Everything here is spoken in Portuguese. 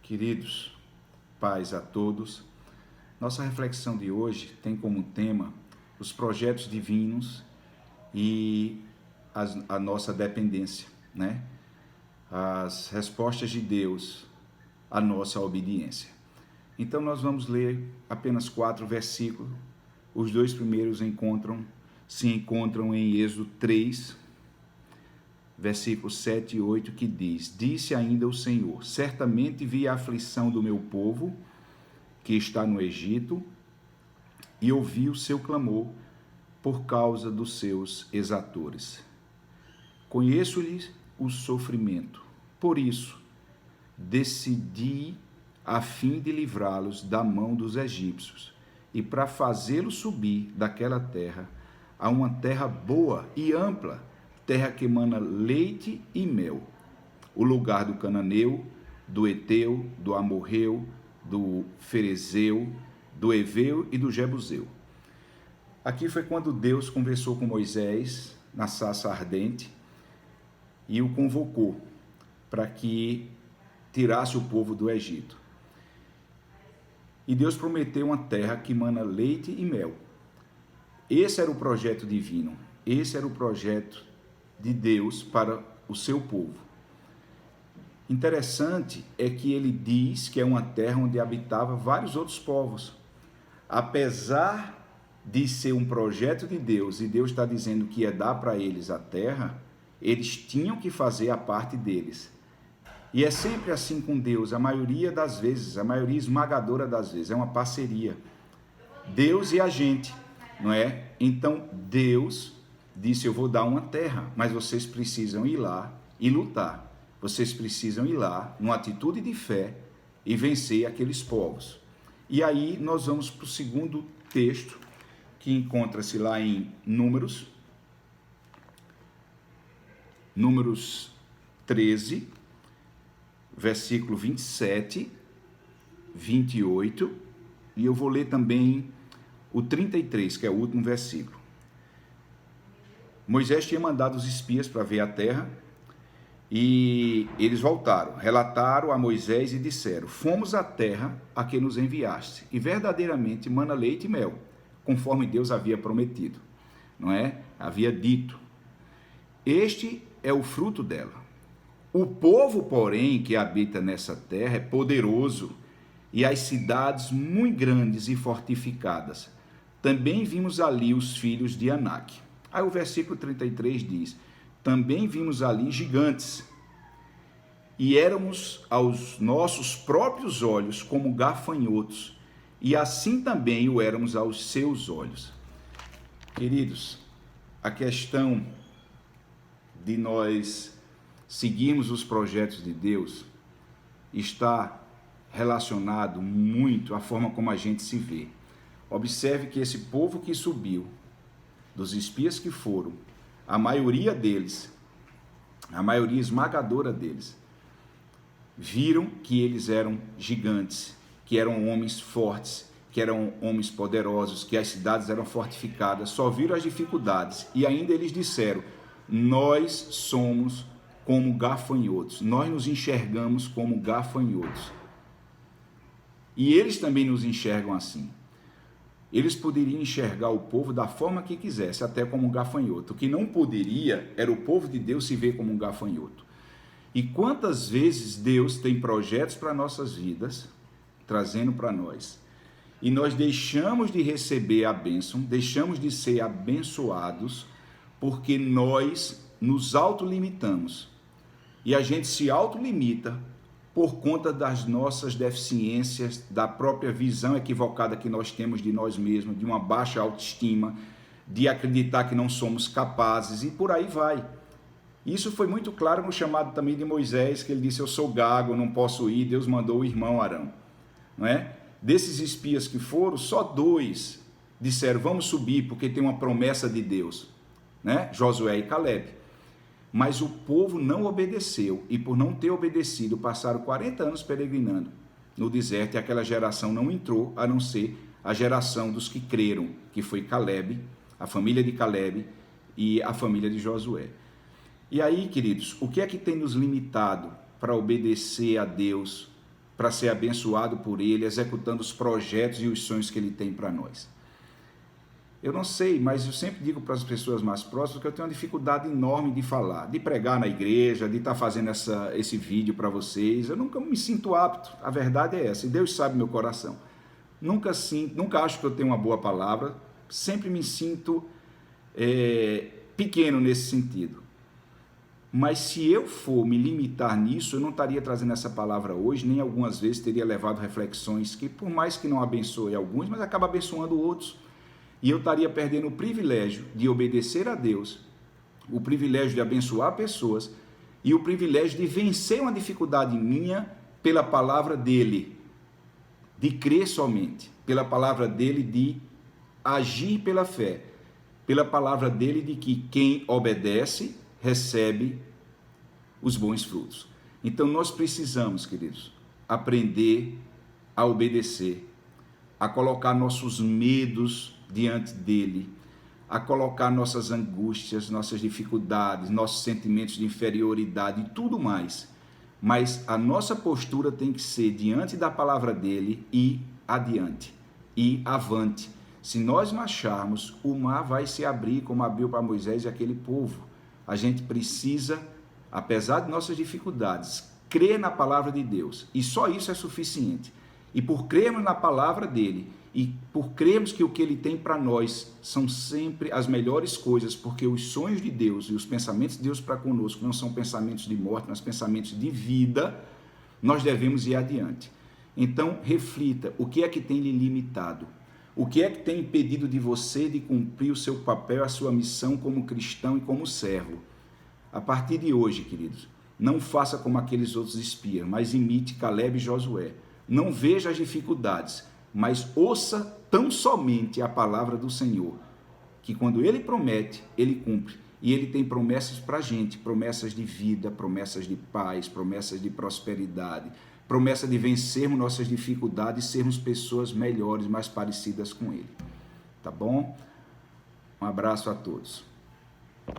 Queridos, paz a todos. Nossa reflexão de hoje tem como tema os projetos divinos e a nossa dependência, né? As respostas de Deus à nossa obediência. Então nós vamos ler apenas 4 versículos. Os 2 primeiros se encontram em Êxodo 3, versículos 7 e 8, que diz: Disse ainda o Senhor: certamente vi a aflição do meu povo, que está no Egito, e ouvi o seu clamor por causa dos seus exatores. Conheço-lhes o sofrimento, por isso decidi a fim de livrá-los da mão dos egípcios, e para fazê-los subir daquela terra a uma terra boa e ampla, terra que emana leite e mel, o lugar do cananeu, do eteu, do amorreu, do ferezeu, do eveu e do jebuseu. Aqui foi quando Deus conversou com Moisés na sarça ardente e o convocou para que tirasse o povo do Egito. E Deus prometeu uma terra que emana leite e mel. Esse era o projeto divino, esse era o projeto de Deus para o seu povo. Interessante é que ele diz que é uma terra onde habitava vários outros povos. Apesar de ser um projeto de Deus e Deus está dizendo que ia dar para eles a terra, eles tinham que fazer a parte deles. E é sempre assim com Deus, a maioria das vezes, a maioria esmagadora das vezes, é uma parceria. Deus e a gente, não é? Então Deus disse: eu vou dar uma terra, mas vocês precisam ir lá e lutar. Vocês precisam ir lá, numa atitude de fé, e vencer aqueles povos. E aí nós vamos para o segundo texto, que encontra-se lá em Números 13, versículo 27, 28, e eu vou ler também o 33, que é o último versículo. Moisés tinha mandado os espias para ver a terra, e eles voltaram, relataram a Moisés e disseram: fomos à terra a que nos enviaste, e verdadeiramente mana leite e mel, conforme Deus havia prometido, não é? Havia dito. Este é o fruto dela. O povo, porém, que habita nessa terra é poderoso, e as cidades muito grandes e fortificadas. Também vimos ali os filhos de Anak. Aí o versículo 33 diz: também vimos ali gigantes, e éramos aos nossos próprios olhos como gafanhotos, e assim também o éramos aos seus olhos. Queridos, a questão de nós seguirmos os projetos de Deus está relacionado muito à forma como a gente se vê. Observe que esse povo que subiu, dos espias que foram, a maioria deles, a maioria esmagadora deles, viram que eles eram gigantes, que eram homens fortes, que eram homens poderosos, que as cidades eram fortificadas, só viram as dificuldades e ainda eles disseram: nós somos como gafanhotos, nós nos enxergamos como gafanhotos. E eles também nos enxergam assim. Eles poderiam enxergar o povo da forma que quisesse, até como um gafanhoto. O que não poderia era o povo de Deus se ver como um gafanhoto. E quantas vezes Deus tem projetos para nossas vidas, trazendo para nós, e nós deixamos de receber a bênção, deixamos de ser abençoados, porque nós nos autolimitamos. E a gente se autolimita por conta das nossas deficiências, da própria visão equivocada que nós temos de nós mesmos, de uma baixa autoestima, de acreditar que não somos capazes, e por aí vai. Isso foi muito claro no chamado também de Moisés, que ele disse: eu sou gago, não posso ir. Deus mandou o irmão Arão, não é? Desses espias que foram, só 2 disseram: vamos subir, porque tem uma promessa de Deus, né? Josué e Caleb. Mas o povo não obedeceu, e por não ter obedecido, passaram 40 anos peregrinando no deserto, e aquela geração não entrou, a não ser a geração dos que creram, que foi Caleb, a família de Caleb e a família de Josué. E aí, queridos, o que é que tem nos limitado para obedecer a Deus, para ser abençoado por Ele, executando os projetos e os sonhos que Ele tem para nós. Eu não sei, mas eu sempre digo para as pessoas mais próximas que eu tenho uma dificuldade enorme de falar, de pregar na igreja, de estar fazendo esse vídeo para vocês. Eu nunca me sinto apto, a verdade é essa, e Deus sabe meu coração. Nunca acho que eu tenho uma boa palavra, sempre me sinto pequeno nesse sentido. Mas se eu for me limitar nisso, eu não estaria trazendo essa palavra hoje, nem algumas vezes teria levado reflexões que, por mais que não abençoe alguns, mas acaba abençoando outros. E eu estaria perdendo o privilégio de obedecer a Deus, o privilégio de abençoar pessoas e o privilégio de vencer uma dificuldade minha pela palavra dele, de crer somente, pela palavra dele de agir pela fé, pela palavra dele de que quem obedece recebe os bons frutos. Então nós precisamos, queridos, aprender a obedecer, a colocar nossos medos diante dele, a colocar nossas angústias, nossas dificuldades, nossos sentimentos de inferioridade e tudo mais. Mas a nossa postura tem que ser diante da palavra dele e adiante, e avante. Se nós marcharmos, o mar vai se abrir como abriu para Moisés e aquele povo. A gente precisa, apesar de nossas dificuldades, crer na palavra de Deus. E só isso é suficiente. E por crermos na palavra dele, e por crermos que o que ele tem para nós são sempre as melhores coisas, porque os sonhos de Deus e os pensamentos de Deus para conosco não são pensamentos de morte, mas pensamentos de vida, nós devemos ir adiante. Então, reflita, o que é que tem lhe limitado? O que é que tem impedido de você de cumprir o seu papel, a sua missão como cristão e como servo? A partir de hoje, queridos, não faça como aqueles outros espias, mas imite Caleb e Josué. Não veja as dificuldades, mas ouça tão somente a palavra do Senhor, que quando ele promete, ele cumpre. E ele tem promessas para a gente, promessas de vida, promessas de paz, promessas de prosperidade, promessa de vencermos nossas dificuldades e sermos pessoas melhores, mais parecidas com ele. Tá bom? Um abraço a todos.